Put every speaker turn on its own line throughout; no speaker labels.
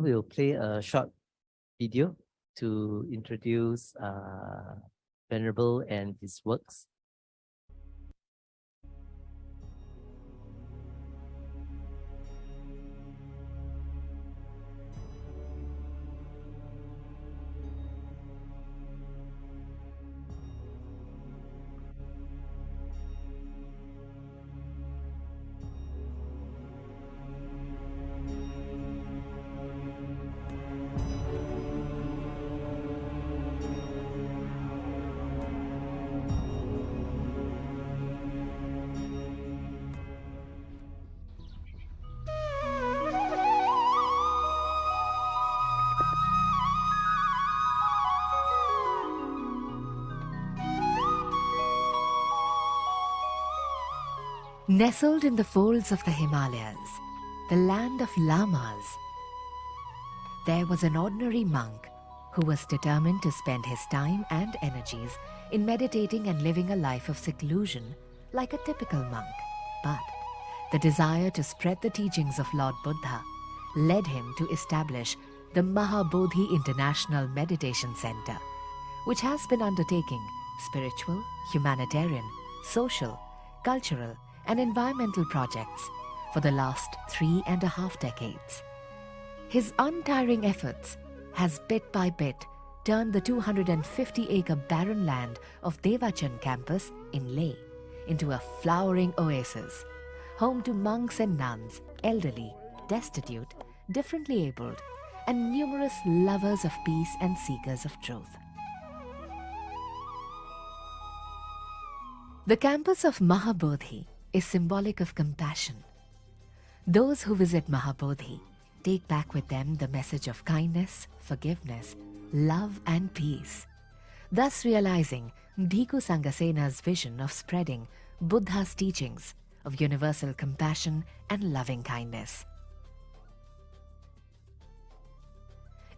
We'll play a short video to introduce Venerable and his works.
Nestled in the folds of the Himalayas, the land of lamas, there was an ordinary monk who was determined to spend his time and energies in meditating and living a life of seclusion like a typical monk. But the desire to spread the teachings of Lord Buddha led him to establish the Mahabodhi International Meditation Center, which has been undertaking spiritual, humanitarian, social, cultural, and environmental projects for the last 3.5 decades. His untiring efforts has bit by bit turned the 250-acre barren land of Devachan campus in Leh into a flowering oasis, home to monks and nuns, elderly, destitute, differently abled, and numerous lovers of peace and seekers of truth. The campus of Mahabodhi is symbolic of compassion. Those who visit Mahabodhi take back with them the message of kindness, forgiveness, love and peace, thus realizing Bhikkhu Sanghasena's vision of spreading Buddha's teachings of universal compassion and loving kindness.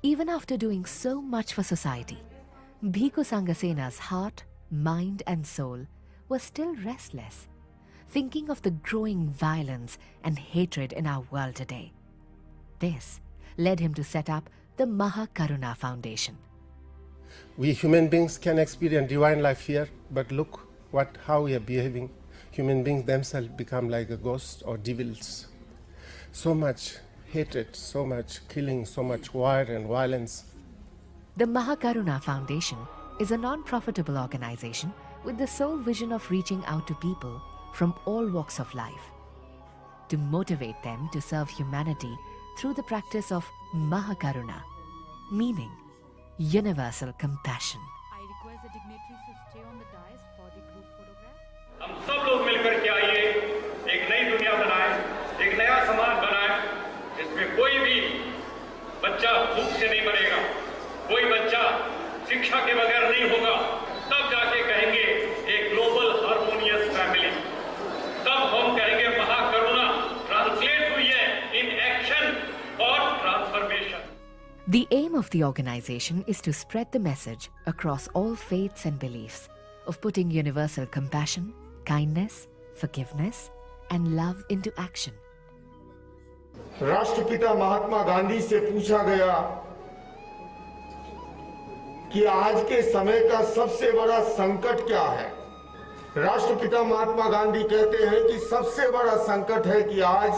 Even after doing so much for society, Bhikkhu Sanghasena's heart, mind and soul were still restless, thinking of the growing violence and hatred in our world today. This led him to set up the Maha Karuna Foundation.
We human beings can experience divine life here, but look how we are behaving. Human beings themselves become like a ghost or devils. So much hatred, so much killing, so much war and violence.
The Maha Karuna Foundation is a non-profitable organization with the sole vision of reaching out to people from all walks of life, to motivate them to serve humanity through the practice of Maha Karuna, meaning universal compassion.
I request the dignitaries to stay on the dais for the group photograph.
हम सब लोग मिलकर के आइए, एक नई दुनिया बनाएं, एक नया समाज बनाएं, जिसमें कोई भी बच्चा भूख से नहीं मरेगा, कोई बच्चा शिक्षा के बगैर नहीं होगा, तब जाके कहेंगे एक ग्लोबल हार्मोनियस फैमिली, तब हम कहेंगे महाकरुणा ट्रांसलेट हुई है इन एक्शन और transformation.
The aim of the organization is to spread the message across all faiths and beliefs of putting universal compassion, kindness, forgiveness, and love into action.
राष्ट्रपिता महात्मा गांधी से पूछा गया कि आज के समय का सबसे बड़ा संकट क्या है? राष्ट्रपिता महात्मा गांधी कहते हैं कि सबसे बड़ा संकट है कि आज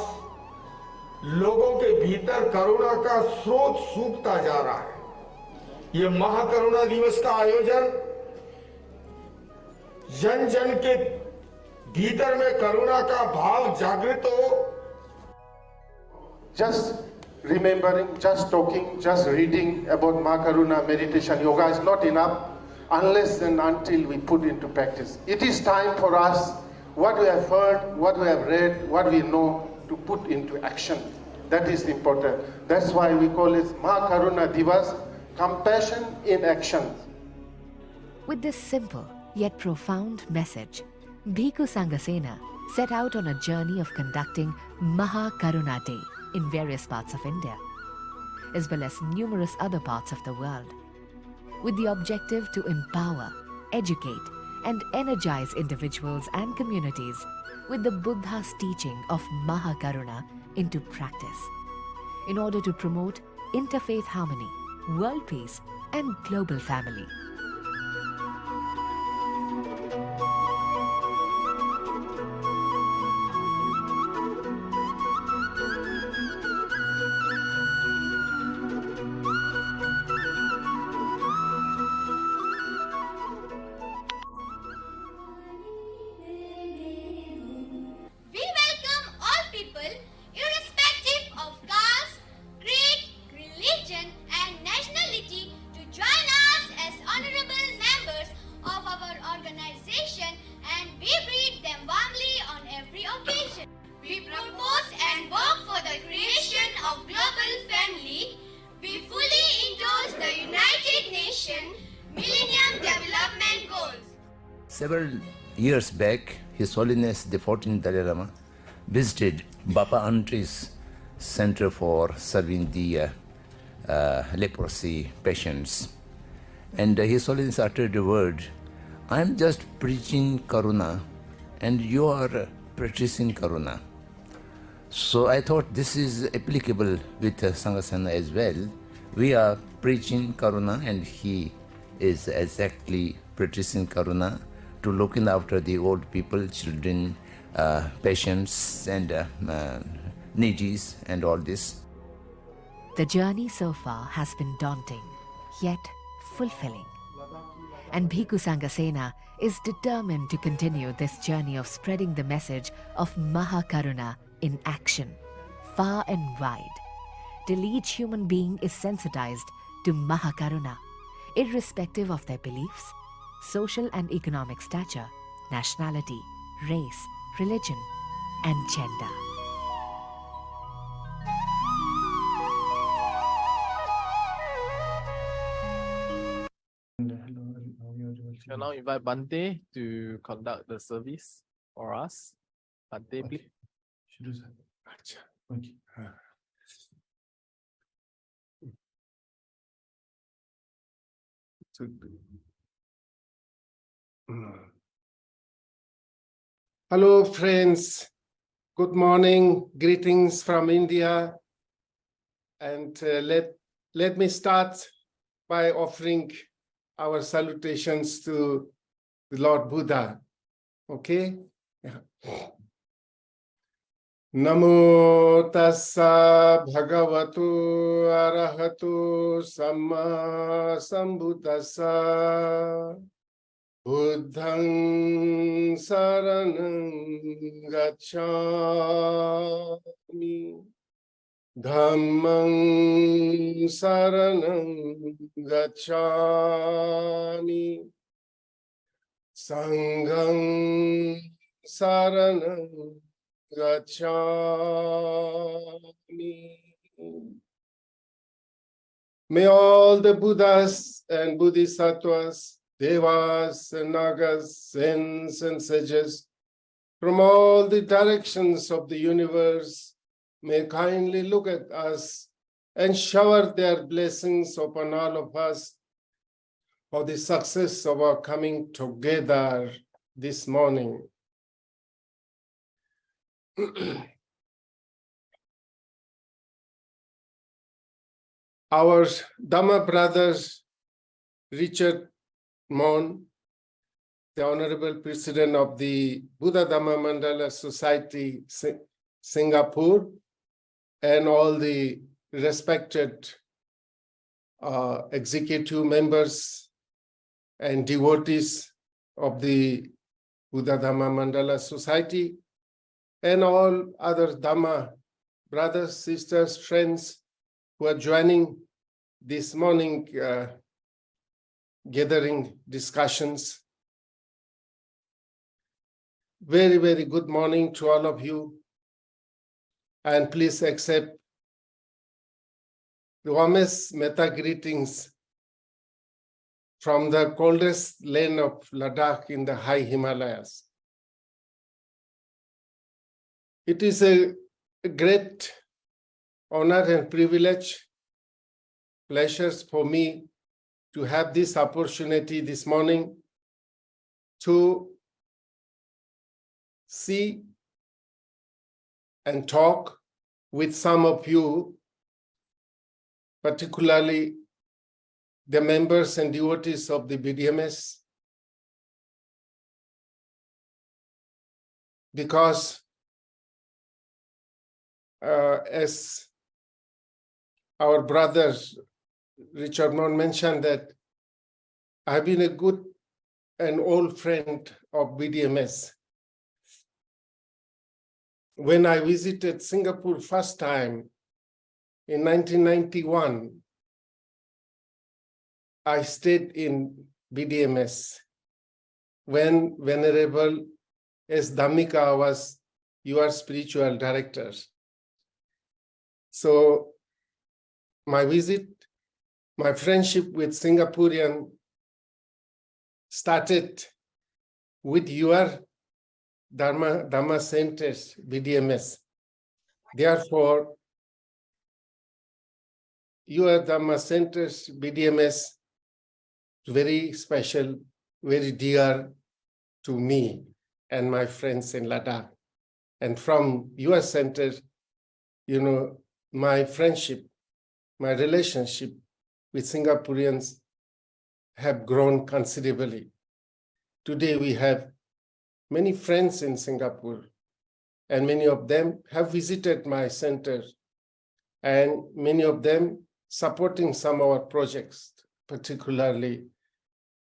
लोगों के भीतर करुणा का स्रोत सूखता जा रहा है। ये महाकरुणा दिवस का आयोजन जन जन के भीतर में करुणा का भाव जागृत हो।
Just remembering, just talking, just reading about MahaKaruna meditation yoga is not enough unless and until we put into practice. It is time for us, what we have heard, what we have read, what we know, to put into action. That is important. That's why we call it MahaKaruna Divas, compassion in action.
With this simple yet profound message, Bhikkhu Sanghasena set out on a journey of conducting Maha Karuna Day in various parts of India, as well as numerous other parts of the world, with the objective to empower, educate, and energize individuals and communities with the Buddha's teaching of Maha Karuna into practice, in order to promote interfaith harmony, world peace, and global family.
We welcome all people, irrespective of caste, creed, religion, and nationality, to join us as honorable members of our organization, and we greet them warmly on every occasion. We propose and work for the creation of global family. We fully endorse the United Nations Millennium Development Goals.
Several years back, His Holiness the 14th Dalai Lama visited Bapa Antre's Center for Serving the Leprosy Patients. And His Holiness uttered the word, "I am just preaching Karuna and you are practicing Karuna." So I thought this is applicable with Sanghasena as well. We are preaching Karuna and he is exactly practicing Karuna to looking after the old people, children, patients and needies and all this.
The journey so far has been daunting, yet fulfilling. And Bhikkhu Sanghasena is determined to continue this journey of spreading the message of Maha Karuna in action, far and wide, till each human being is sensitized to Maha Karuna, irrespective of their beliefs, social and economic stature, nationality, race, religion, and gender.
I'll now invite Bante to conduct the service for us. Bante, please.
Hello, friends. Good morning. Greetings from India. And let me start by offering our salutations to the Lord Buddha. Okay? Yeah. Namo tassa bhagavato arahato samma sambuddhassa buddhang saranang gacchami dhammang saranang gacchami sanghang saranang gacchami. May all the Buddhas and Bodhisattvas, Devas and Nagas, saints and sages from all the directions of the universe may kindly look at us and shower their blessings upon all of us for the success of our coming together this morning. Our Dhamma brothers, Richard Mon, the Honorable President of the Buddha Dhamma Mandala Society, Singapore, and all the respected executive members and devotees of the Buddha Dhamma Mandala Society, and all other Dhamma brothers, sisters, friends who are joining this morning gathering discussions. Very, very good morning to all of you. And please accept the warmest metta greetings from the coldest land of Ladakh in the high Himalayas. It is a great honor and privilege, pleasures for me to have this opportunity this morning to see and talk with some of you particularly the members and devotees of the BDMS, because as our brother Richard Mon mentioned, that I've been a good and old friend of BDMS. When I visited Singapore first time in 1991, I stayed in BDMS when Venerable S. Dhammika was your spiritual director. So my visit, my friendship with Singaporean started with your Dharma centers, BDMS. Therefore, your Dharma centers, BDMS, very special, very dear to me and my friends in Ladakh. And from your center, you know, my friendship, my relationship with Singaporeans have grown considerably. Today we have many friends in Singapore, and many of them have visited my center, and many of them supporting some of our projects, particularly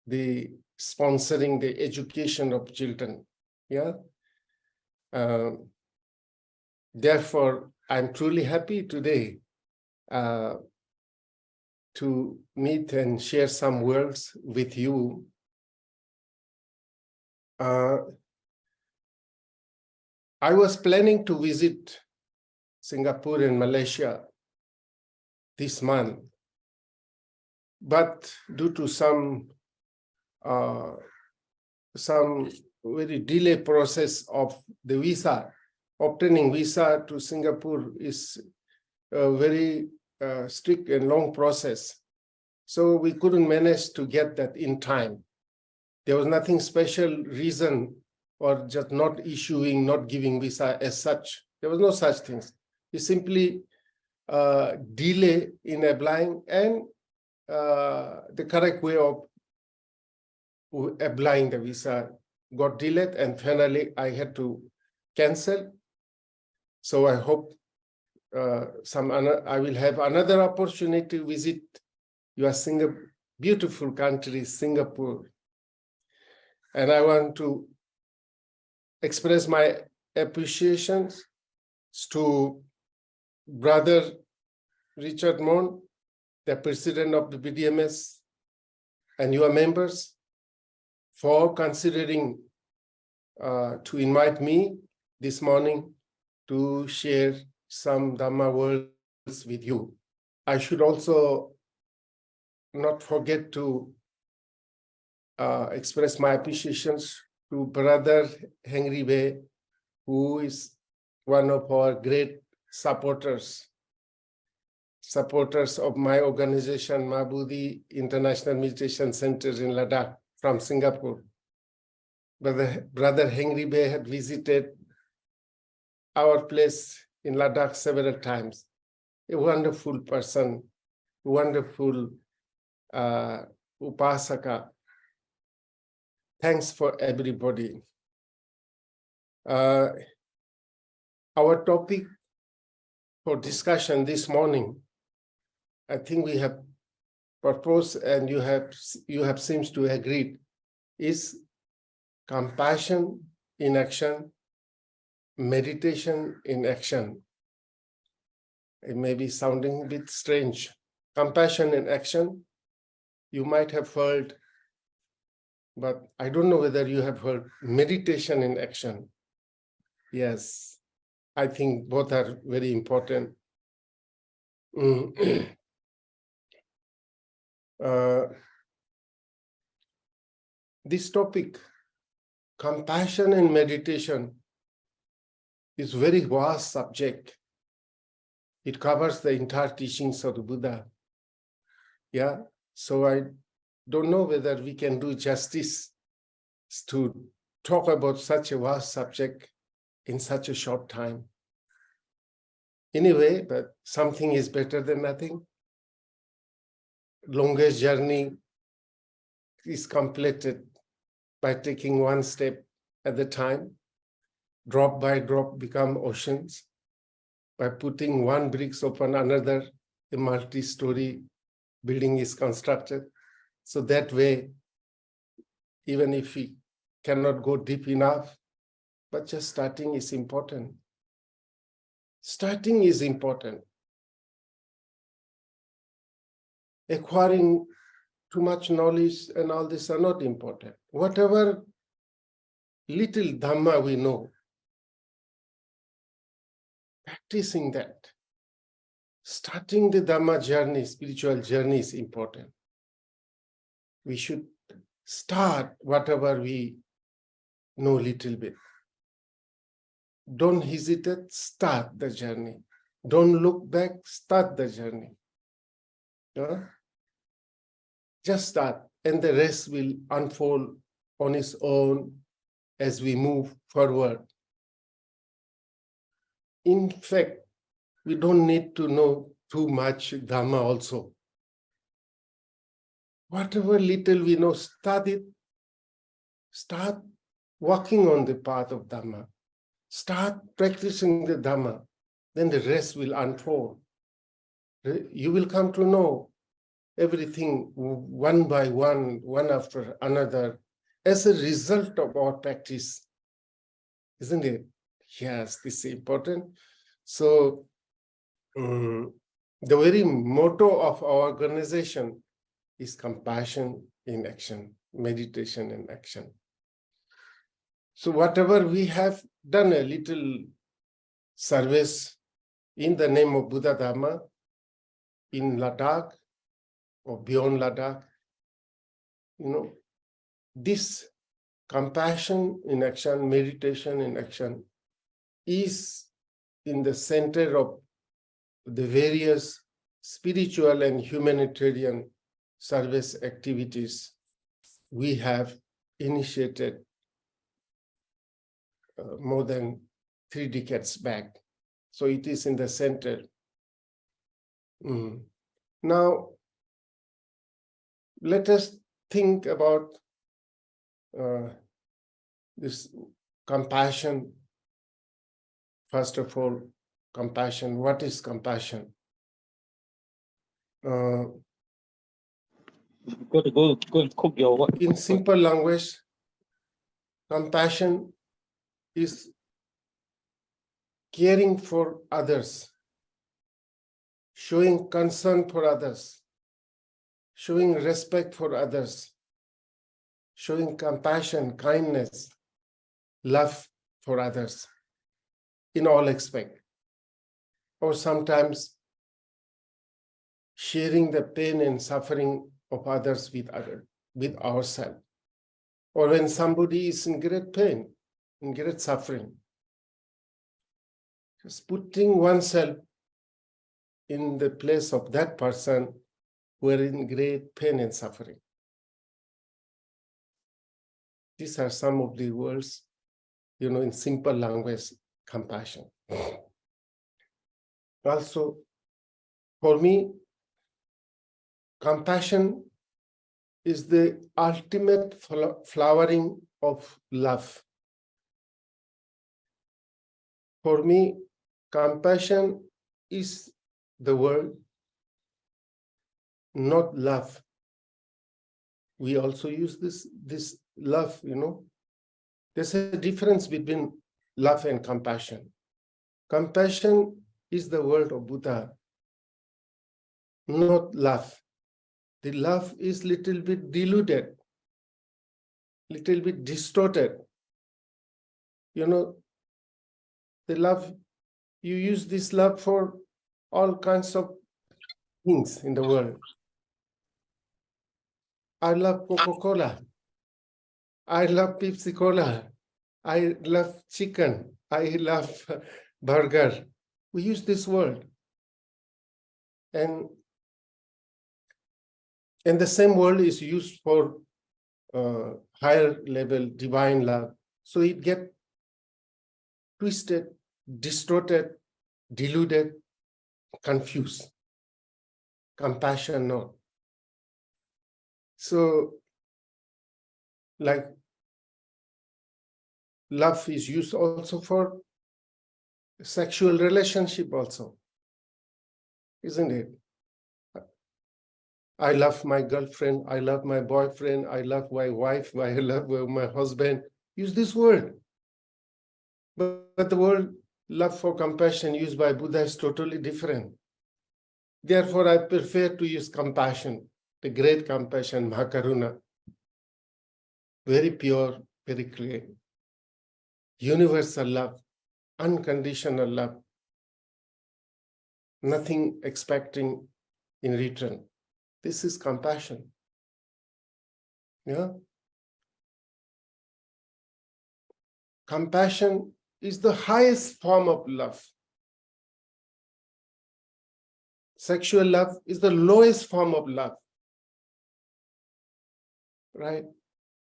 the sponsoring the education of children. Yeah. Therefore, I'm truly happy today to meet and share some words with you. I was planning to visit Singapore and Malaysia this month, but due to some very delay process of the visa, obtaining visa to Singapore is a very strict and long process. So we couldn't manage to get that in time. There was nothing special reason or just not issuing, not giving visa as such. There was no such things. It's simply delay in applying and the correct way of applying the visa got delayed, and finally I had to cancel. So I hope I will have another opportunity to visit your beautiful country, Singapore. And I want to express my appreciations to Brother Richard Mon, the President of the BDMS, and your members for considering to invite me this morning to share some Dhamma words with you. I should also not forget to express my appreciations to Brother Henry Bay, who is one of our great supporters of my organization, Mabudi International Meditation Center in Ladakh from Singapore. Brother Henry Bay had visited our place in Ladakh several times. A wonderful person, wonderful Upasaka. Thanks for everybody. Our topic for discussion this morning, I think we have proposed and you have seems to agree, is compassion in action, meditation in action. It may be sounding a bit strange. Compassion in action, you might have heard, but I don't know whether you have heard meditation in action. Yes, I think both are very important. This topic, compassion and meditation, is a very vast subject. It covers the entire teachings of the Buddha. Yeah, so I don't know whether we can do justice to talk about such a vast subject in such a short time. Anyway, but something is better than nothing. longest journey is completed by taking one step at a time. Drop by drop become oceans. By putting one bricks upon another, a multi-story building is constructed. So that way, even if we cannot go deep enough, but just starting is important. Starting is important. Acquiring too much knowledge and all this are not important. Whatever little Dhamma we know, practicing that, starting the Dhamma journey, spiritual journey is important. We should start whatever we know little bit. Don't hesitate, start the journey. Don't look back, start the journey. Just start, and the rest will unfold on its own as we move forward. In fact, we don't need to know too much Dhamma also. Whatever little we know, start it. Start walking on the path of Dhamma. Start practicing the Dhamma. Then the rest will unfold. You will come to know everything one by one, one after another, as a result of our practice. Isn't it? Yes, this is important. So, the very motto of our organization is compassion in action, meditation in action. So whatever we have done a little service in the name of Buddha Dhamma in Ladakh or beyond Ladakh, this compassion in action, meditation in action is in the center of the various spiritual and humanitarian service activities we have initiated more than 3 decades back. So it is in the center. Now, let us think about this compassion. First of all, compassion. What is compassion? In simple language, compassion is caring for others, showing concern for others, showing respect for others, showing compassion, kindness, love for others in all aspects. Or sometimes sharing the pain and suffering of others with ourselves. Or when somebody is in great pain, in great suffering, just putting oneself in the place of that person who are in great pain and suffering. These are some of the words, in simple language, compassion. Also, for me, compassion is the ultimate flowering of love. For me, compassion is the word, not love. We also use this love, There's a difference between love and compassion. Compassion is the word of Buddha, not love. The love is little bit diluted, little bit distorted. The love, you use this love for all kinds of things in the world. I love Coca-Cola. I love Pepsi Cola. I love chicken. I love burger. We use this word. And the same word is used for higher level divine love. So it gets twisted, distorted, diluted, confused. Compassion, no. So, like, love is used also for sexual relationship also, isn't it? I love my girlfriend, I love my boyfriend, I love my wife, I love my husband. Use this word. But the word love for compassion used by Buddha is totally different. Therefore, I prefer to use compassion, the great compassion, Maha Karuna. Very pure, very clear. Universal love, unconditional love. Nothing expecting in return. This is compassion. Yeah. Compassion is the highest form of love. Sexual love is the lowest form of love. Right?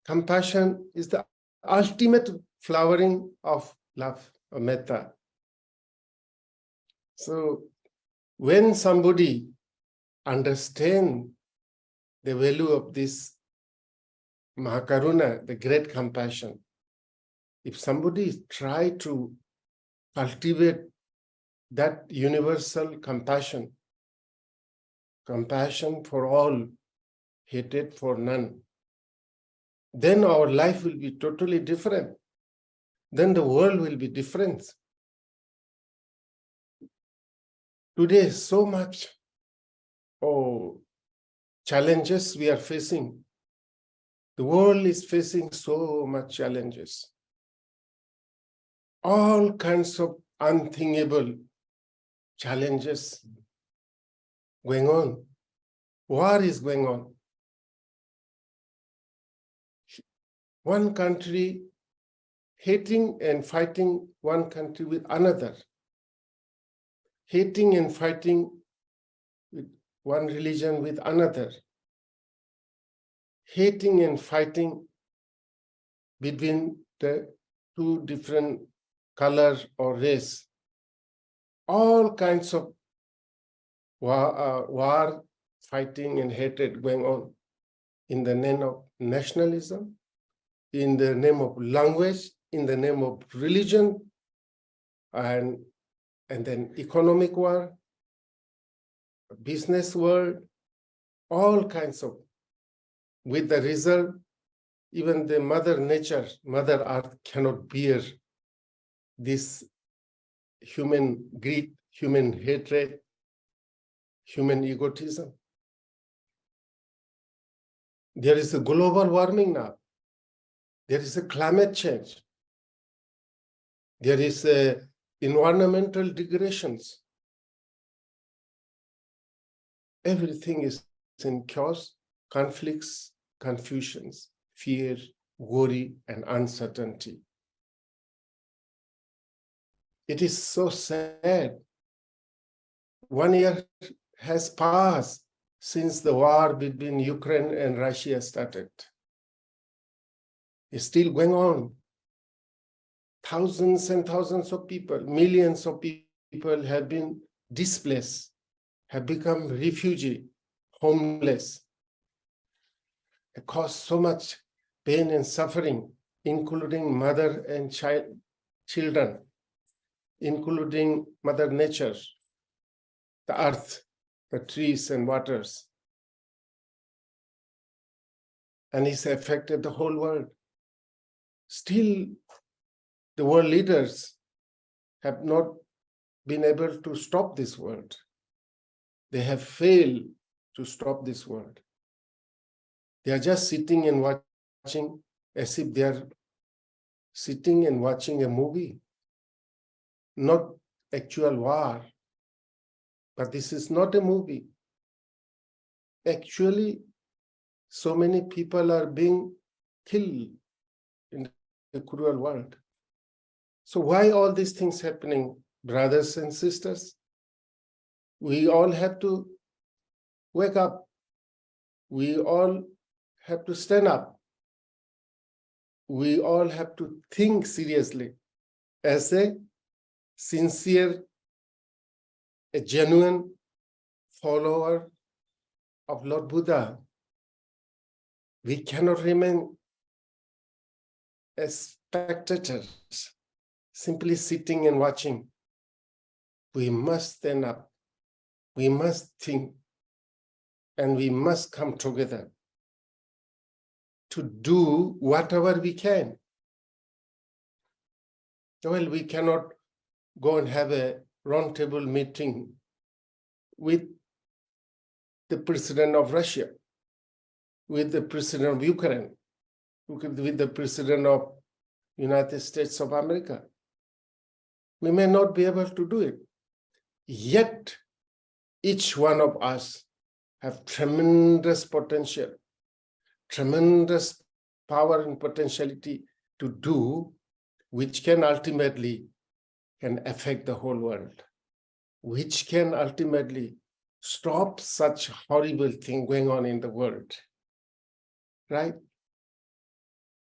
Compassion is the ultimate flowering of love, or metta. So when somebody understands the value of this MahaKaruna, the great compassion, if somebody try to cultivate that universal compassion, compassion for all, hatred for none, then our life will be totally different. Then the world will be different. Today, so much challenges we are facing. The world is facing so much challenges. All kinds of unthinkable challenges going on. War is going on. One country hating and fighting one country with another. Hating and fighting with one religion with another. Hating and fighting between the two different colors or race. All kinds of war, fighting and hatred going on in the name of nationalism, in the name of language, in the name of religion, and then economic war, business world, all kinds of, with the result, even the mother nature, mother earth cannot bear this human greed, human hatred, human egotism. There is a global warming now. There is a climate change. There is a environmental degradations. Everything is in chaos, conflicts, confusions, fear, worry, and uncertainty. It is so sad. 1 year has passed since the war between Ukraine and Russia started. It's still going on. Thousands and thousands of people, millions of people have been displaced, have become refugee, homeless. It caused so much pain and suffering, including mother and children, including Mother Nature, the earth, the trees and waters. And it's affected the whole world. Still, the world leaders have not been able to stop this world. They have failed to stop this world. They are just sitting and watching as if they are sitting and watching a movie, not actual war. But this is not a movie. Actually, so many people are being killed in the cruel world. So why all these things happening, brothers and sisters? We all have to wake up. We all have to stand up. We all have to think seriously as a sincere, a genuine follower of Lord Buddha. We cannot remain as spectators, simply sitting and watching. We must stand up. We must think. And we must come together to do whatever we can. Well, we cannot go and have a roundtable meeting with the president of Russia, with the president of Ukraine, with the president of United States of America. We may not be able to do it. Yet, each one of us have tremendous potential, tremendous power and potentiality to do, which can ultimately affect the whole world, which can ultimately stop such horrible thing going on in the world, right?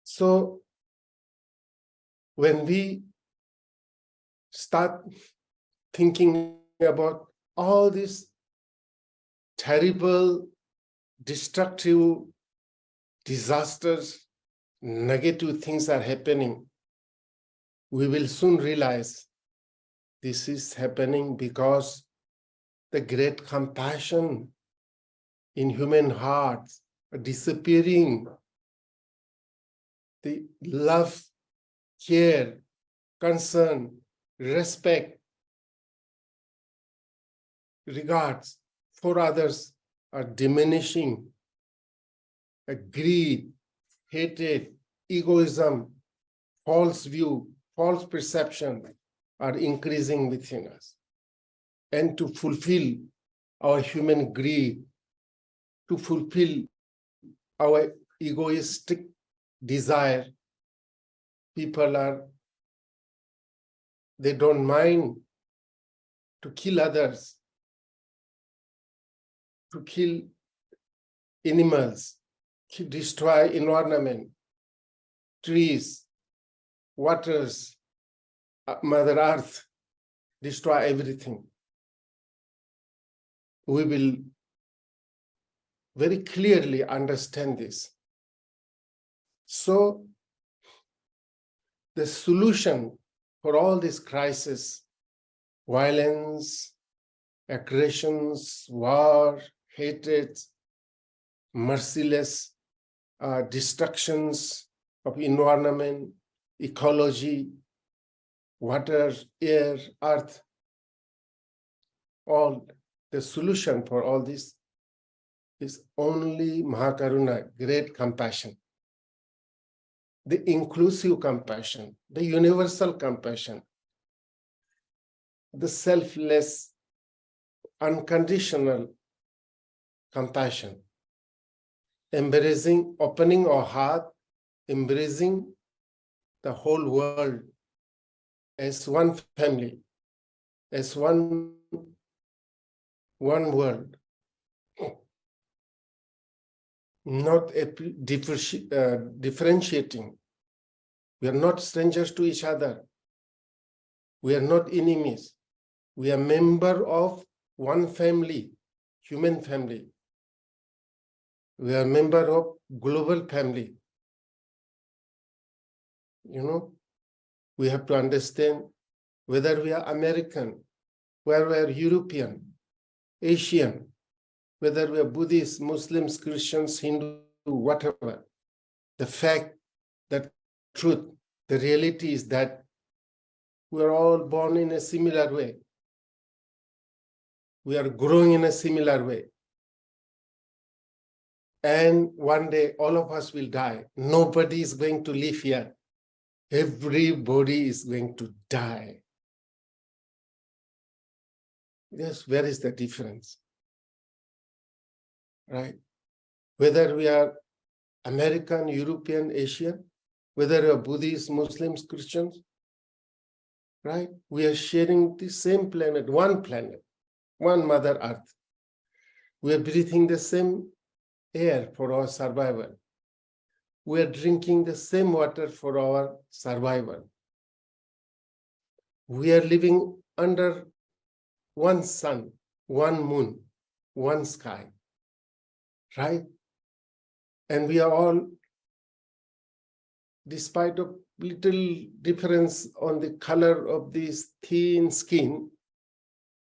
So when we start thinking about all these terrible, destructive, disasters, negative things are happening, we will soon realize this is happening because the great compassion in human hearts are disappearing. The love, care, concern, respect, regards for others are diminishing. Greed, hatred, egoism, false view, false perception are increasing within us. And to fulfill our human greed, to fulfill our egoistic desire, they don't mind to kill others, to kill animals, to destroy environment, trees, waters, Mother Earth, destroy everything. We will very clearly understand this. So the solution for all this crisis, violence, aggressions, war, hatred, merciless destructions of environment, ecology, water, air, earth, all the solution for all this is only MahaKaruna, great compassion. The inclusive compassion, the universal compassion, the selfless, unconditional compassion, embracing, opening our heart, embracing the whole world as one family, as one world, not differentiating. We are not strangers to each other. We are not enemies. We are members of one family, human family. We are members of global family. You know, we have to understand whether we are American, whether we are European, Asian, whether we are Buddhists, Muslims, Christians, Hindu, whatever. The fact, the truth, the reality is that we are all born in a similar way. We are growing in a similar way. And one day, all of us will die. Nobody is going to live here. Everybody is going to die. Yes, where is the difference? Right? Whether we are American, European, Asian, whether we are Buddhists, Muslims, Christians, right? We are sharing the same planet, one Mother Earth. We are breathing the same air for our survival. We are drinking the same water for our survival. We are living under one sun, one moon, one sky, right? And we are all, despite of little difference on the color of this thin skin,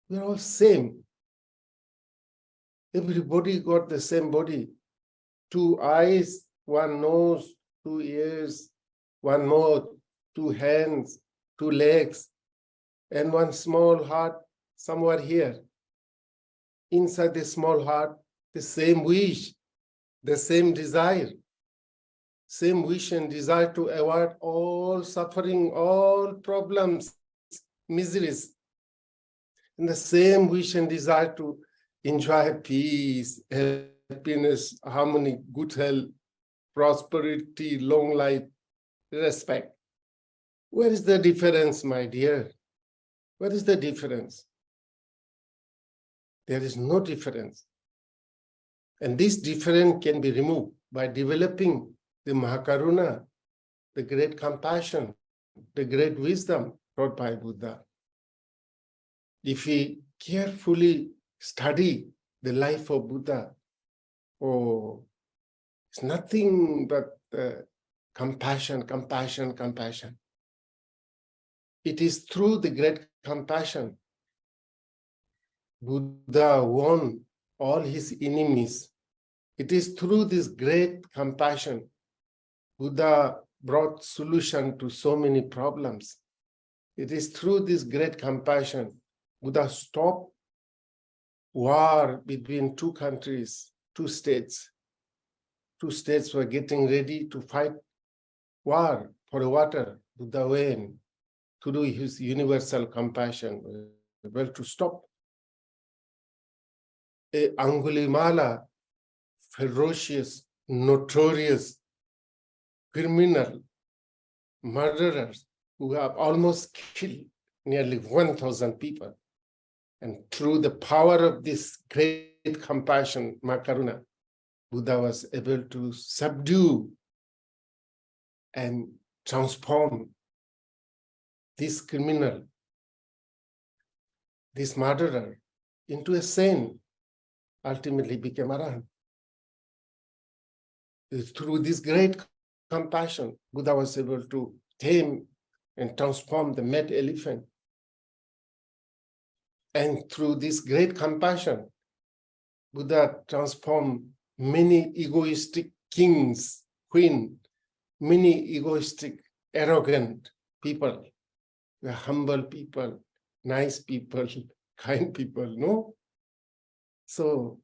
we're all same. Everybody got the same body. 2 eyes, 1 nose, 2 ears, 1 mouth, 2 hands, 2 legs, and 1 small heart somewhere here. Inside the small heart, the same wish, the same desire, same wish and desire to avoid all suffering, all problems, miseries, and the same wish and desire to enjoy peace, happiness, harmony, good health, prosperity, long life, respect. Where is the difference, my dear? What is the difference? There is no difference. And this difference can be removed by developing the Maha Karuna, the great compassion, the great wisdom taught by Buddha. If we carefully study the life of Buddha, it's nothing but compassion, compassion, compassion. It is through the great compassion Buddha won all his enemies. It is through this great compassion Buddha brought solution to so many problems. It is through this great compassion Buddha stopped war between 2 countries, 2 states. 2 states were getting ready to fight war for water. Buddha went to do his universal compassion, well, to stop. Angulimala, ferocious, notorious criminal, murderers who have almost killed nearly 1,000 people. And through the power of this great compassion, Maha Karuna, Buddha was able to subdue and transform this criminal, this murderer, into a saint, ultimately became Arahant. Through this great compassion, Buddha was able to tame and transform the mad elephant. And through this great compassion, Buddha transformed many egoistic kings, queens, many egoistic, arrogant people. We are humble people, nice people, kind people, no? So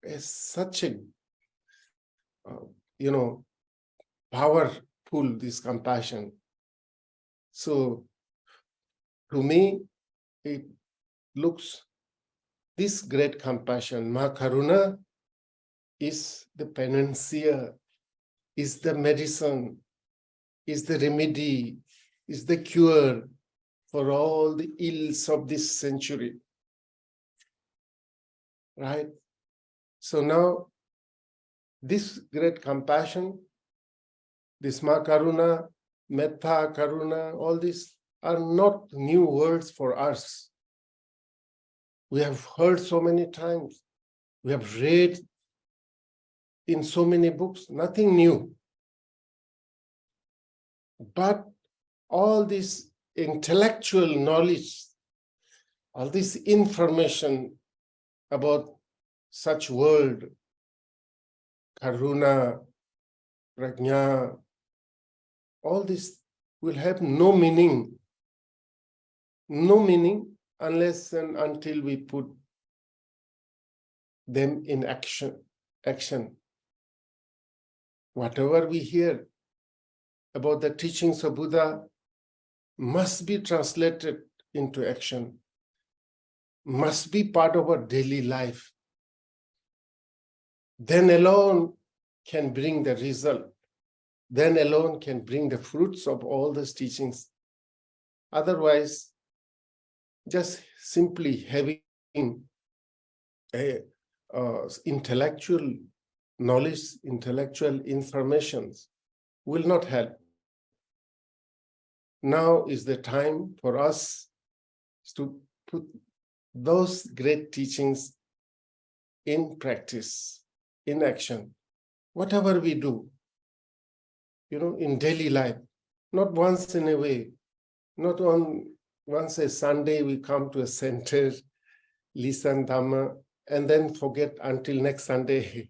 it's such a, powerful, this compassion. So to me, it looks, this great compassion, Maha Karuna, is the panacea, is the medicine, is the remedy, is the cure for all the ills of this century. Right? So now, this great compassion, this Maha Karuna, Metta Karuna, all these are not new words for us. We have heard so many times. We have read in so many books, nothing new. But all this intellectual knowledge, all this information about such world, Karuna, Prajna, all this will have no meaning unless and until we put them in action. Whatever we hear about the teachings of Buddha must be translated into action, must be part of our daily life. Then alone can bring the result. Then alone can bring the fruits of all those teachings. Otherwise, just simply having intellectual knowledge, intellectual information will not help. Now is the time for us to put those great teachings in practice, in action. whatever we do, in daily life, not once in a way, not once a Sunday we come to a center, listen Dhamma, and then forget until next Sunday,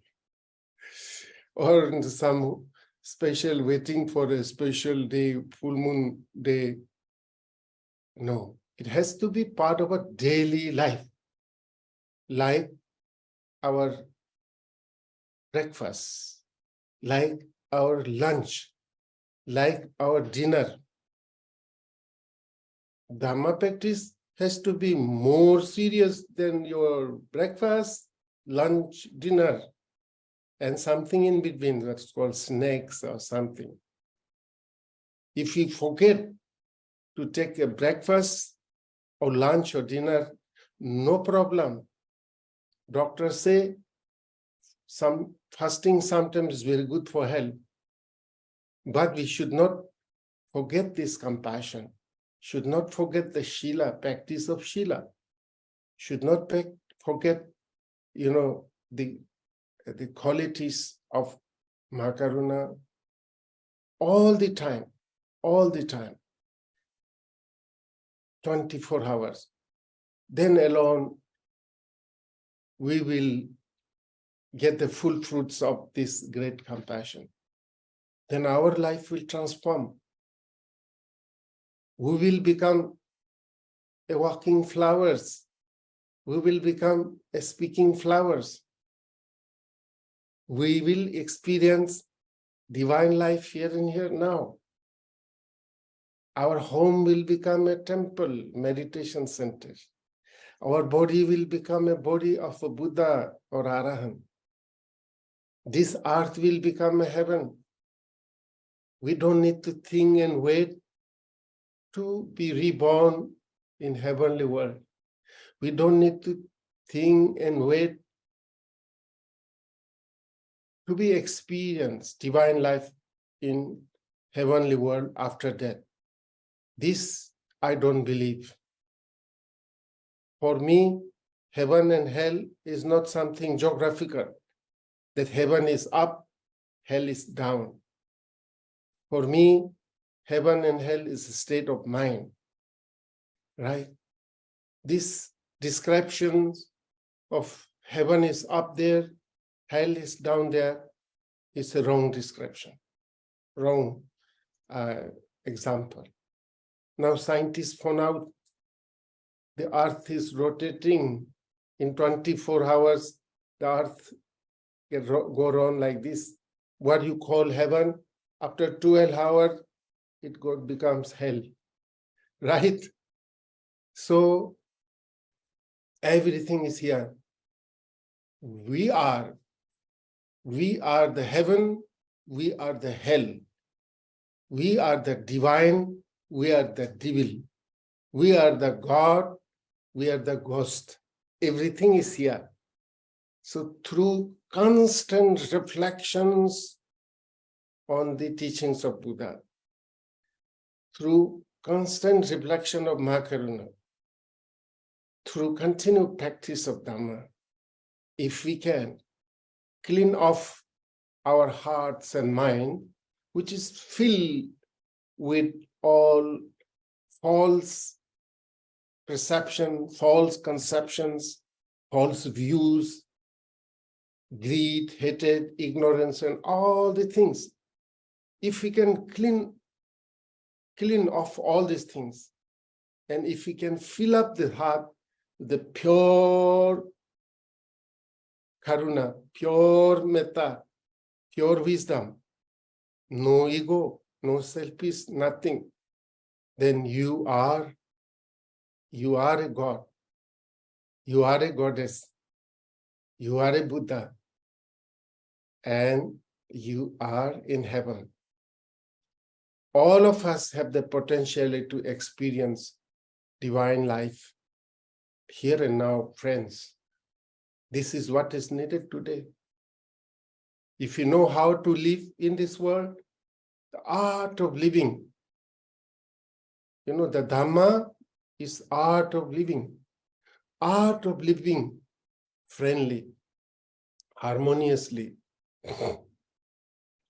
or some special waiting for a special day, full moon day. No, it has to be part of a daily life, like our breakfast, like our lunch, like our dinner. Dhamma practice has to be more serious than your breakfast, lunch, dinner, and something in between that's called snacks or something. If you forget to take a breakfast or lunch or dinner, no problem. Doctors say some fasting sometimes is very good for health, but we should not forget this compassion, should not forget the Shila, practice of Shila, should not forget, the qualities of Maha Karuna all the time, 24 hours. Then alone we will get the full fruits of this great compassion. Then our life will transform. We will become a walking flowers. We will become a speaking flowers. We will experience divine life here and here now. Our home will become a temple, meditation center. Our body will become a body of a Buddha or Arahant. This earth will become a heaven. We don't need to think and wait to be reborn in heavenly world. We don't need to think and wait to be experienced divine life in heavenly world after death. This I don't believe. For me, heaven and hell is not something geographical, that heaven is up, hell is down. For me, heaven and hell is a state of mind, right? This description of heaven is up there, hell is down there, is a wrong description, wrong example. Now scientists found out the earth is rotating in 24 hours, the earth can go around like this. What you call heaven, after 12 hours, it becomes hell, right? So everything is here. We are the heaven, we are the hell. We are the divine, we are the devil. We are the God, we are the ghost. Everything is here. So through constant reflections on the teachings of Buddha, through constant reflection of Maha Karuna, through continued practice of Dhamma, if we can clean off our hearts and mind, which is filled with all false perception, false conceptions, false views, greed, hatred, ignorance, and all the things. If we can clean off all these things, and if we can fill up the heart with the pure Karuna, pure Metta, pure wisdom, no ego, no selfish, nothing, then you are a God, you are a goddess, you are a Buddha, and you are in heaven. All of us have the potential to experience divine life here and now, friends. This is what is needed today. If you know how to live in this world, the art of living, the Dhamma is art of living friendly, harmoniously,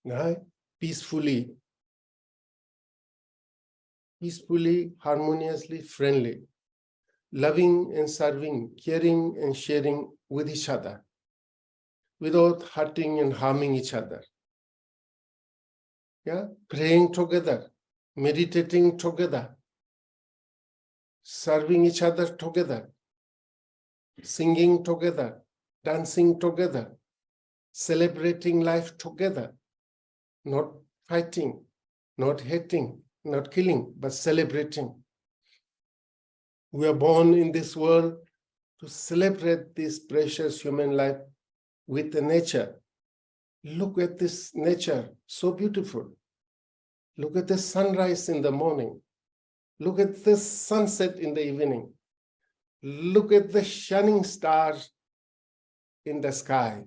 right? Peacefully, harmoniously, friendly, loving and serving, caring and sharing with each other, without hurting and harming each other. Yeah, praying together, meditating together, serving each other together, singing together, dancing together, celebrating life together, not fighting, not hating, not killing, but celebrating. We are born in this world to celebrate this precious human life with the nature. Look at this nature, so beautiful. Look at the sunrise in the morning. Look at the sunset in the evening. Look at the shining stars in the sky.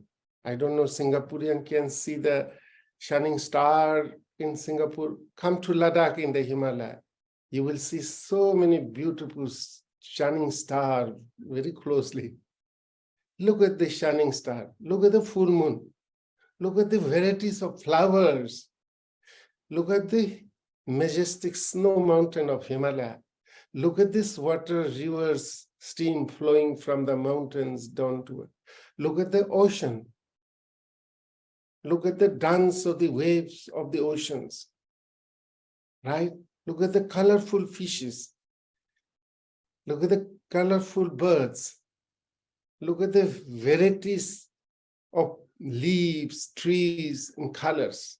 I don't know, Singaporean can see the shining star in Singapore. Come to Ladakh in the Himalaya. You will see so many beautiful shining stars very closely. Look at the shining star. Look at the full moon. Look at the varieties of flowers. Look at the majestic snow mountain of Himalaya. Look at this water, rivers, stream flowing from the mountains down to it. Look at the ocean. Look at the dance of the waves of the oceans, right? Look at the colorful fishes. Look at the colorful birds. Look at the varieties of leaves, trees, and colors.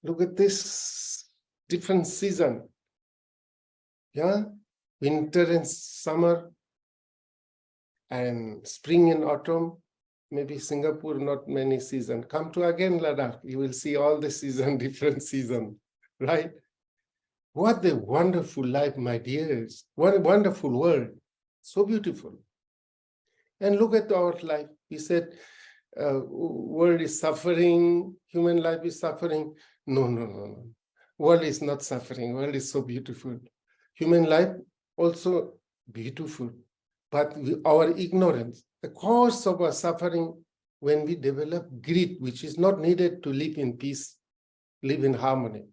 Look at this different season. Yeah, winter and summer, and spring and autumn. Maybe Singapore, not many seasons. Come to again Ladakh, you will see all the season, different season, right? What a wonderful life, my dears. What a wonderful world. So beautiful. And look at our life. We said, world is suffering, human life is suffering. No. World is not suffering. World is so beautiful. Human life also beautiful. But our ignorance, the cause of our suffering, when we develop greed, which is not needed to live in peace, live in harmony.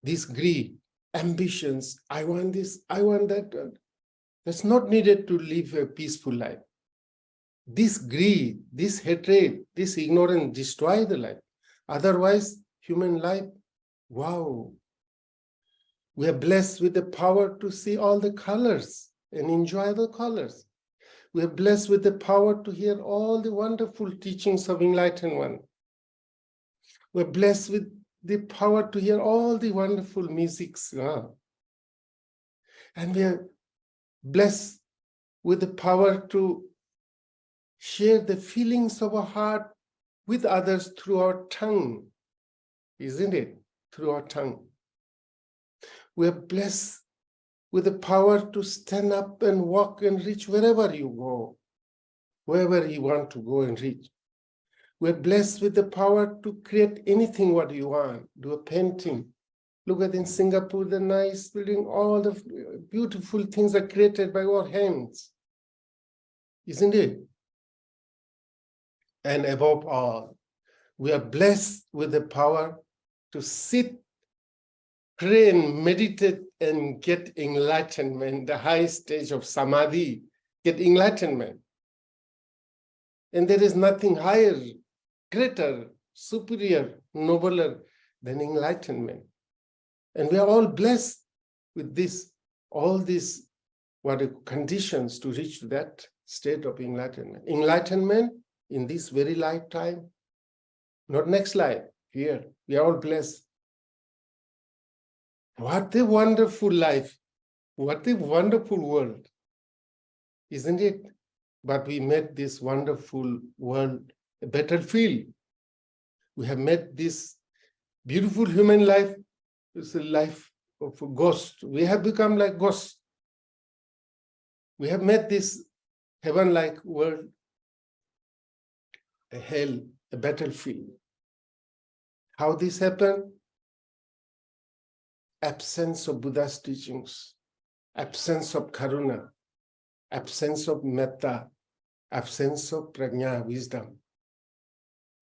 This greed, ambitions, I want this, I want that. That's not needed to live a peaceful life. This greed, this hatred, this ignorance destroy the life. Otherwise, human life, wow. We are blessed with the power to see all the colors and enjoy the colors. We are blessed with the power to hear all the wonderful teachings of Enlightened One. We are blessed with the power to hear all the wonderful musics. And we are blessed with the power to share the feelings of our heart with others through our tongue, isn't it? Through our tongue. We are blessed with the power to stand up and walk and reach wherever you go, wherever you want to go and reach. We're blessed with the power to create anything what you want, do a painting. Look at in Singapore, the nice building, all the beautiful things are created by our hands, isn't it? And above all, we are blessed with the power to sit, pray and meditate and get enlightenment, the highest stage of samadhi, get enlightenment. And there is nothing higher, greater, superior, nobler than enlightenment. And we are all blessed with this, all these what are conditions to reach that state of enlightenment. Enlightenment in this very lifetime, not next life, here. We are all blessed. What a wonderful life. What a wonderful world. Isn't it? But we made this wonderful world a battlefield. We have made this beautiful human life. It's a life of a ghost. We have become like ghosts. We have made this heaven-like world a hell, a battlefield. How this happened? Absence of Buddha's teachings, absence of Karuna, absence of Metta, absence of Prajna, wisdom.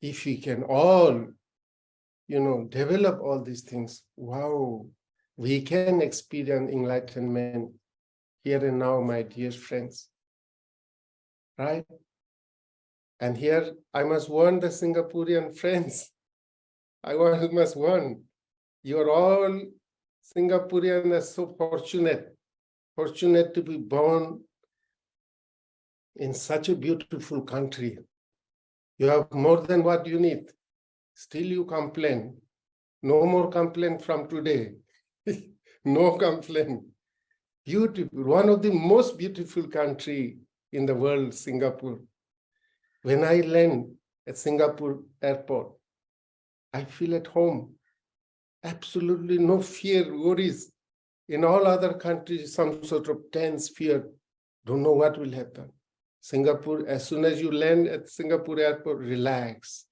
if we can all, develop all these things, wow, we can experience enlightenment here and now, my dear friends. Right? And here I must warn the Singaporean friends. I must warn. You're all Singaporeans are so fortunate to be born in such a beautiful country. You have more than what you need. Still you complain. No more complaint from today. No complaint. Beautiful. One of the most beautiful country in the world, Singapore. When I land at Singapore airport, I feel at home. Absolutely no fear, worries. In all other countries, some sort of tense fear. Don't know what will happen. Singapore, as soon as you land at Singapore airport, relax.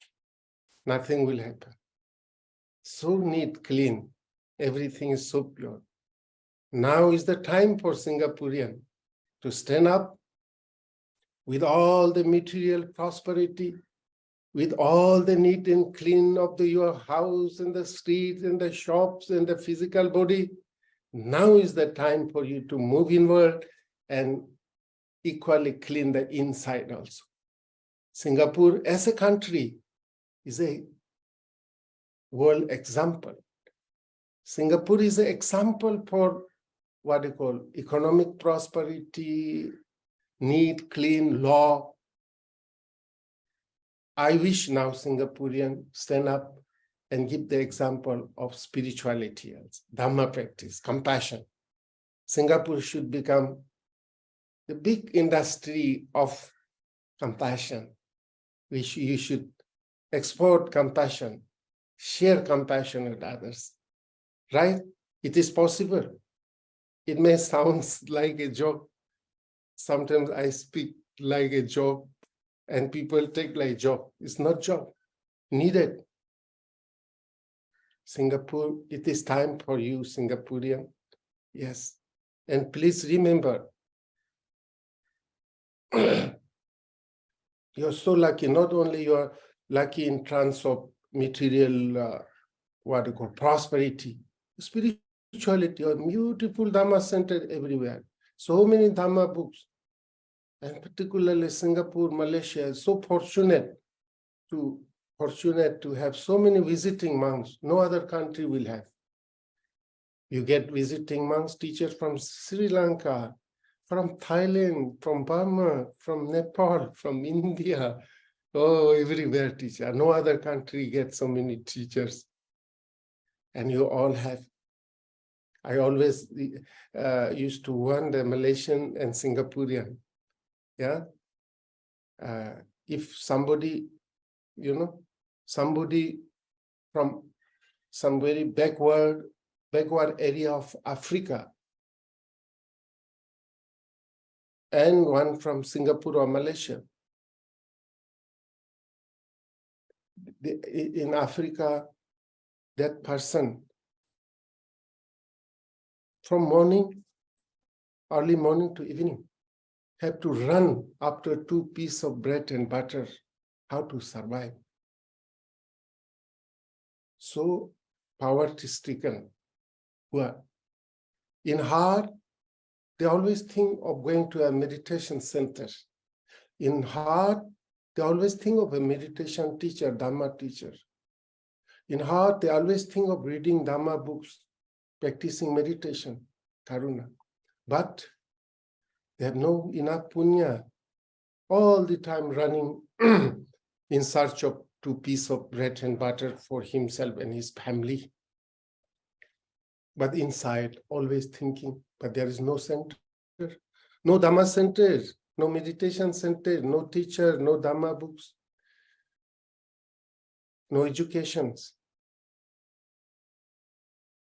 Nothing will happen. So neat, clean. Everything is so pure. Now is the time for Singaporean to stand up with all the material prosperity, with all the neat and clean of your house and the streets and the shops and the physical body. Now is the time for you to move inward and equally clean the inside also. Singapore as a country is a world example. Singapore is an example for what you call economic prosperity, neat, clean law. I wish now Singaporean stand up and give the example of spirituality, Dhamma practice, compassion. Singapore should become the big industry of compassion. You should export compassion, share compassion with others, right? It is possible. It may sound like a joke. Sometimes I speak like a joke and people take like a joke. It's not joke, needed. Singapore, it is time for you, Singaporean. Yes. And please remember, you're so lucky. Not only you are lucky in terms of material, prosperity, spirituality, a beautiful Dhamma center everywhere. So many Dhamma books. And particularly Singapore, Malaysia is so fortunate to have so many visiting monks. No other country will have. You get visiting monks, teachers from Sri Lanka, from Thailand, from Burma, from Nepal, from India. Oh, everywhere teacher. No other country gets so many teachers. And you all have. I always used to warn the Malaysian and Singaporean. Yeah. If somebody, somebody from some very backward area of Africa and one from Singapore or Malaysia. In Africa, that person from early morning to evening, have to run after 2 pieces of bread and butter, how to survive. So poverty-stricken. In heart, they always think of going to a meditation center. In heart, they always think of a meditation teacher, Dhamma teacher. In heart, they always think of reading Dhamma books, practicing meditation, Karuna. But they have no enough punya, all the time running in search of 2 pieces of bread and butter for himself and his family. But inside, always thinking, but there is no center, no Dhamma center, no meditation center, no teacher, no Dhamma books, no educations.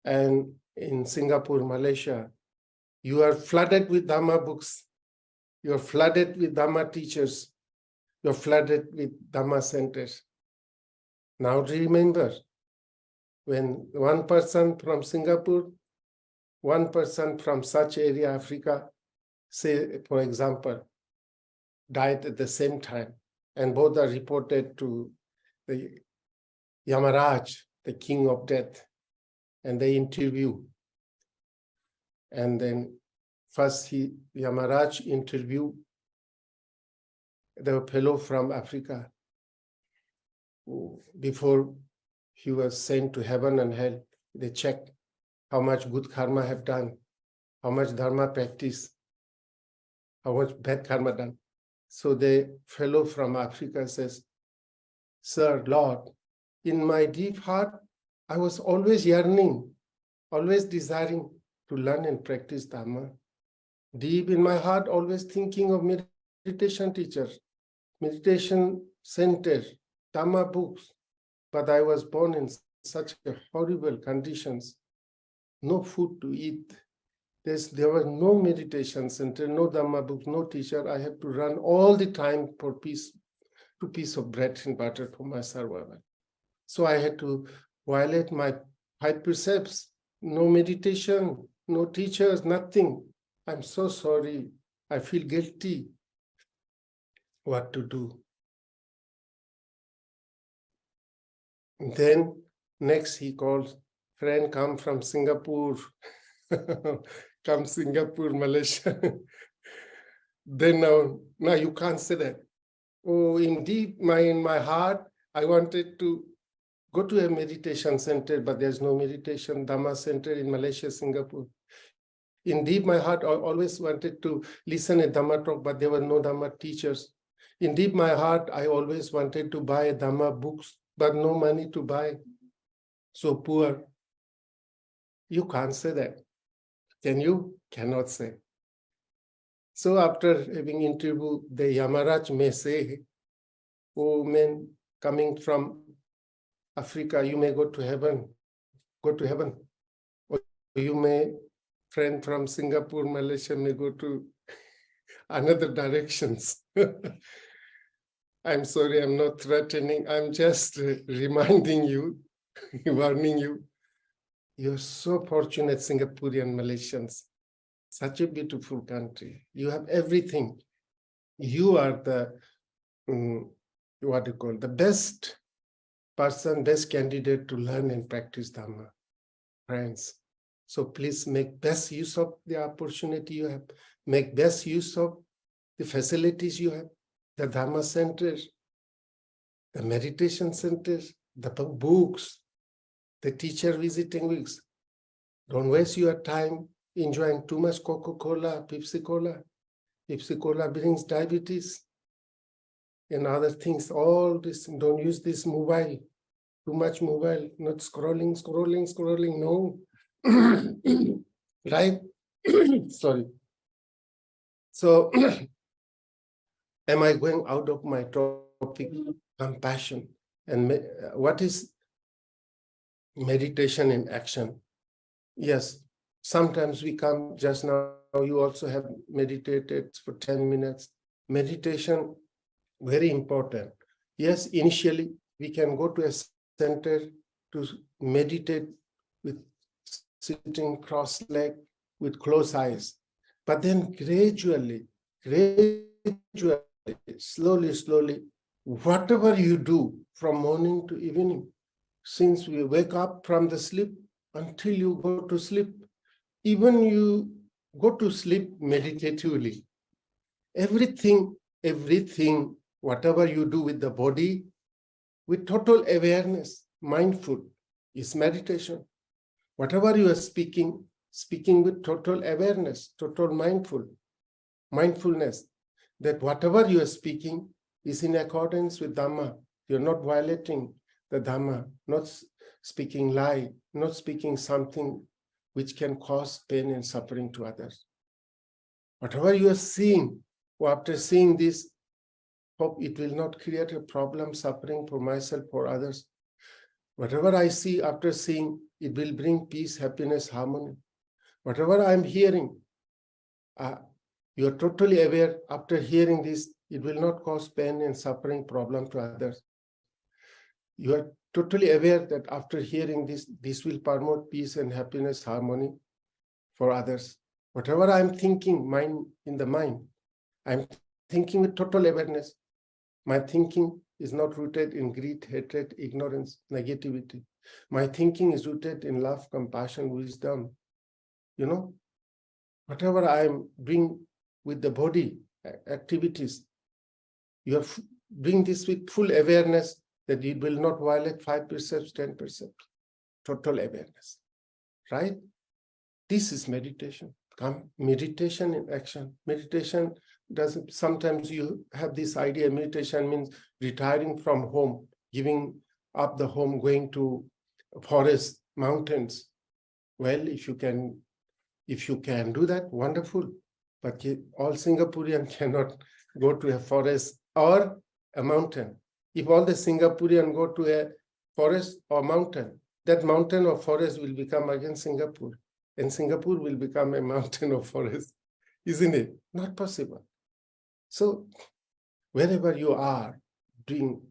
And in Singapore, Malaysia, you are flooded with Dhamma books. You're flooded with Dhamma teachers. You're flooded with Dhamma centers. Now remember, when one person from Singapore, one person from such area, Africa, say, for example, died at the same time, and both are reported to the Yamaraj, the king of death, and they interview. And then first Yamaraj interview the fellow from Africa who, before he was sent to heaven and hell. They checked how much good karma have done, how much dharma practice, how much bad karma done. So the fellow from Africa says, Sir, Lord, in my deep heart, I was always yearning, always desiring to learn and practice Dharma. Deep in my heart, always thinking of meditation teachers, meditation center, Dharma books. But I was born in such horrible conditions, no food to eat. There was no meditation center, no Dhamma book, no teacher. I had to run all the time for piece of bread and butter for my survival. So I had to violate my 5 precepts, no meditation, no teachers, nothing. I'm so sorry. I feel guilty. What to do? And then next he calls, friend, come from Singapore. Come Singapore, Malaysia. Then now you can't say that. Oh, indeed, in my heart, I wanted to go to a meditation center, but there's no meditation Dhamma center in Malaysia, Singapore. In deep my heart, I always wanted to listen a Dhamma talk, but there were no Dhamma teachers. In deep my heart, I always wanted to buy Dhamma books, but no money to buy. So poor. You can't say that. Can you? Cannot say. So after having interviewed, the Yamaraj may say, oh men coming from Africa, you may go to heaven. Go to heaven. Or you may, friend from Singapore, Malaysia, may go to another directions. I'm sorry, I'm not threatening. I'm just reminding you, warning you. You're so fortunate, Singaporean Malaysians. Such a beautiful country. You have everything. You are the, the best person, best candidate to learn and practice Dhamma, friends. So please make best use of the opportunity you have. Make best use of the facilities you have. The Dhamma centers, the meditation centers, the books, the teacher visiting weeks. Don't waste your time enjoying too much Coca-Cola, Pepsi Cola. Pepsi Cola brings diabetes and other things. All this, don't use this mobile, too much mobile, not scrolling, no. Right? Sorry. So, am I going out of my topic? Compassion. And what is meditation in action? Yes, sometimes we come, just now you also have meditated for 10 minutes. Meditation, very important. Yes, initially we can go to a center to meditate with sitting cross-legged with closed eyes. But then gradually, slowly, whatever you do from morning to evening, since we wake up from the sleep until you go to sleep, even you go to sleep meditatively, everything, whatever you do with the body, with total awareness, mindful, is meditation. Whatever you are speaking with total awareness, total mindfulness, that whatever you are speaking is in accordance with Dhamma. You're not violating the Dhamma, not speaking lie, not speaking something which can cause pain and suffering to others. Whatever you are seeing, or after seeing this, hope it will not create a problem, suffering for myself or others. Whatever I see after seeing, it will bring peace, happiness, harmony. Whatever I'm hearing, you are totally aware after hearing this, it will not cause pain and suffering, problem to others. You are totally aware that after hearing this will promote peace and happiness, harmony for others. Whatever I'm thinking, in the mind, I'm thinking with total awareness. My thinking is not rooted in greed, hatred, ignorance, negativity. My thinking is rooted in love, compassion, wisdom. You know, whatever I am doing with the body activities, you have doing this with full awareness that it will not violate 5%, 10%, total awareness, right? This is meditation. Meditation in action. Meditation doesn't, sometimes you have this idea, meditation means retiring from home, giving up the home, going to forest, mountains. Well, if you can do that, wonderful. But all Singaporean cannot go to a forest or a mountain. If all the Singaporean go to a forest or mountain, that mountain or forest will become again Singapore. And Singapore will become a mountain or forest. Isn't it? Not possible. So wherever you are doing,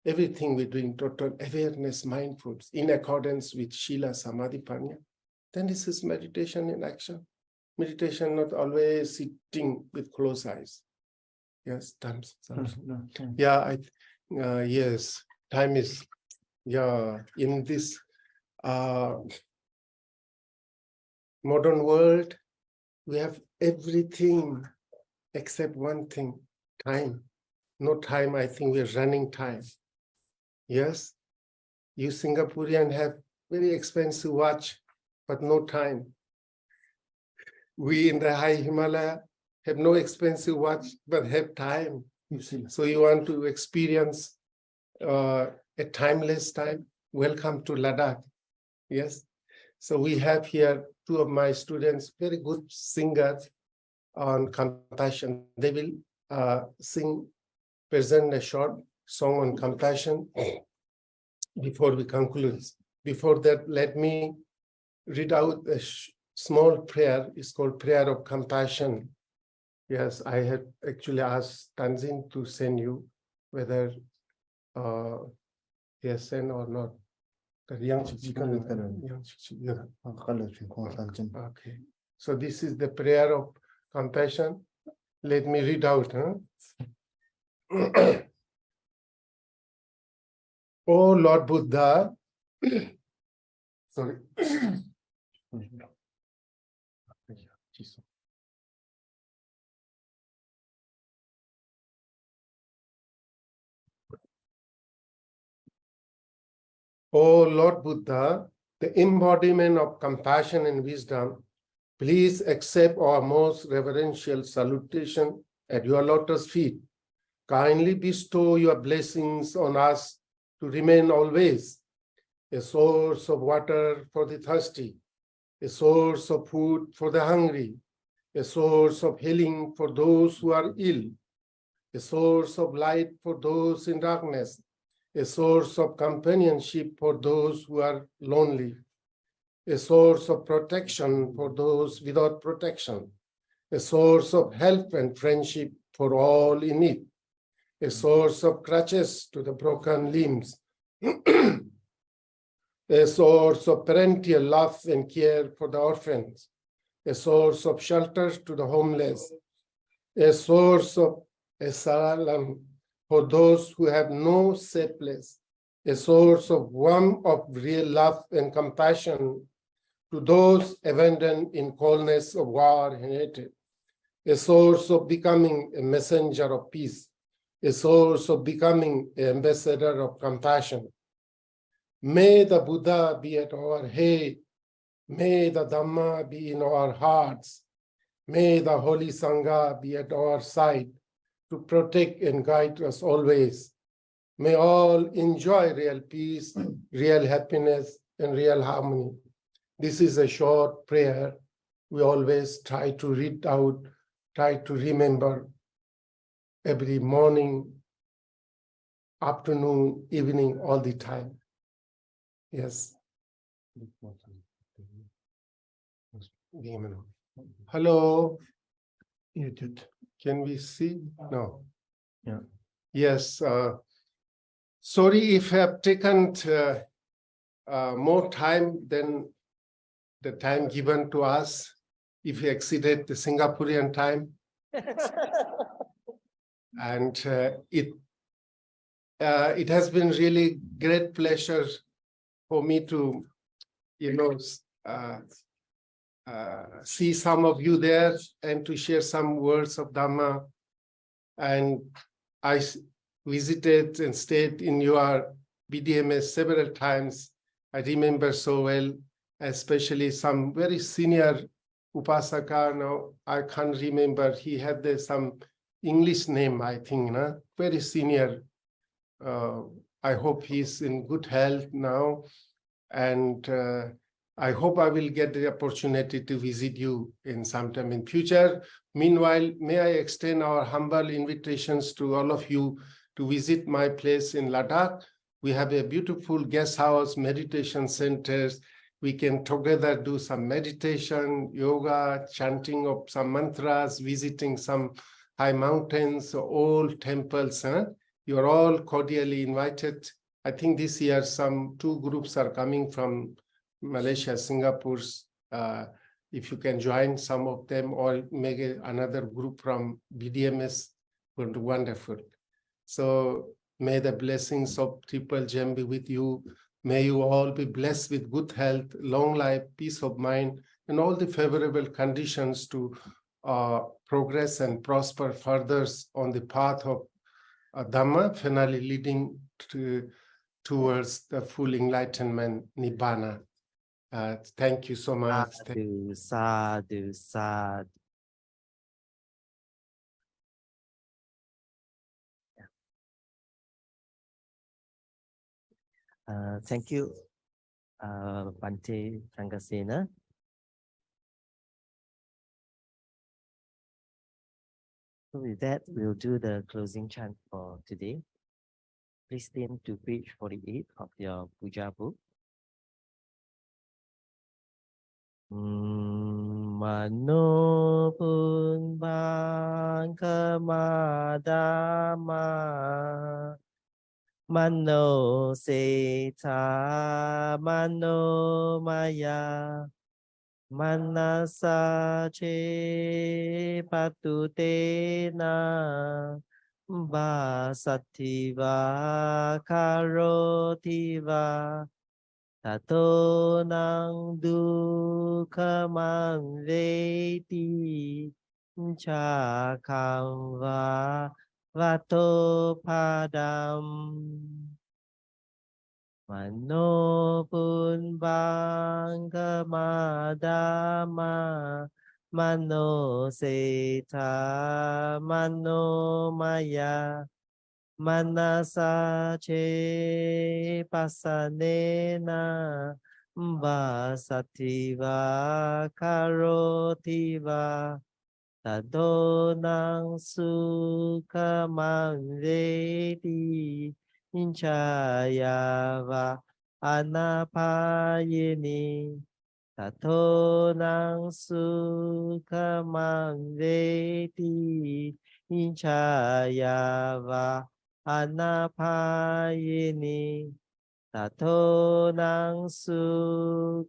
everything we're doing, total awareness, mindfulness, in accordance with Shila Samadhi Panya, then this is meditation in action. Meditation, not always sitting with closed eyes. Yes, times. Yeah, yes, time is, in this modern world, we have everything except one thing, time. No time, I think we're running time. Yes, you Singaporean have very expensive watch, but no time. We in the high Himalaya have no expensive watch, but have time. So you want to experience a timeless time? Welcome to Ladakh. Yes. So we have here two of my students, very good singers on compassion. They will present a short song on compassion before we conclude. Before that, let me read out a small prayer. It's called Prayer of Compassion. Yes, I had actually asked Tanzin to send you whether he has sent or not. Okay. So this is the prayer of compassion. Let me read out. Oh Lord Buddha, sorry. O Lord Buddha, the embodiment of compassion and wisdom, please accept our most reverential salutation at your lotus feet. Kindly bestow your blessings on us to remain always a source of water for the thirsty, a source of food for the hungry, a source of healing for those who are ill, a source of light for those in darkness, a source of companionship for those who are lonely, a source of protection for those without protection, a source of help and friendship for all in need, a source of crutches to the broken limbs, a source of parental love and care for the orphans, a source of shelter to the homeless, a source of asylum for those who have no safe place, a source of warmth of real love and compassion to those abandoned in coldness of war and hatred, a source of becoming a messenger of peace, a source of becoming an ambassador of compassion. May the Buddha be at our head, may the Dhamma be in our hearts, may the Holy Sangha be at our side to protect and guide us always. May all enjoy real peace, real happiness, and real harmony. This is a short prayer. We always try to read out, try to remember every morning, afternoon, evening, all the time. Yes. Hello. Can we see? No.
Yeah.
Yes. Sorry if I have taken more time than the time given to us, if we exceeded the Singaporean time. And it has been really great pleasure for me to, see some of you there and to share some words of Dhamma. And I visited and stayed in your BDMS several times. I remember so well, especially some very senior Upasaka. Now I can't remember. He had some English name, I think, very senior. I hope he's in good health now. And I hope I will get the opportunity to visit you in sometime in future. Meanwhile, may I extend our humble invitations to all of you to visit my place in Ladakh. We have a beautiful guest house, meditation centers. We can together do some meditation, yoga, chanting of some mantras, visiting some high mountains, old temples. You are all cordially invited. I think this year some 2 groups are coming from Malaysia, Singapore. If you can join some of them or make another group from BDMS, would be wonderful. So may the blessings of Triple Gem be with you. May you all be blessed with good health, long life, peace of mind, and all the favorable conditions to progress and prosper further on the path of Dhamma, finally leading towards the full enlightenment, Nibbana. Thank you so much.
Sadhu, sadhu, sadhu. Thank you, Bhante Sanghasena. So with that, we'll do the closing chant for today. Please turn to page 48 of your puja book. Mano pun bang kemadama Mano seta mano maya Manasa che patutena Vasativa karotiva Tato nang dukhamang veti Chakam va vato padam Mano pun bang kemadama Mano seta mano maya Manasa che pasanena Vasativa karotiva Tadonang sukhamang vedi Chayava anapayini Tatonang sukhamang vedi Chayava anapayini Tatonang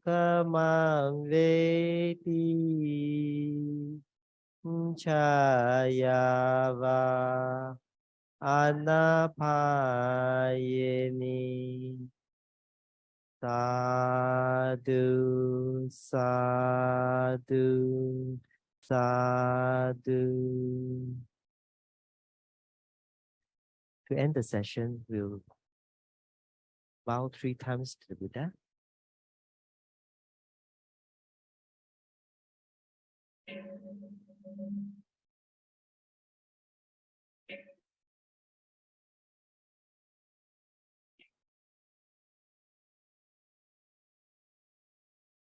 sukhamang vedi Chayava anapayini. Sadhu, sadhu, sadhu. To end the session, we'll bow 3 times to the Buddha.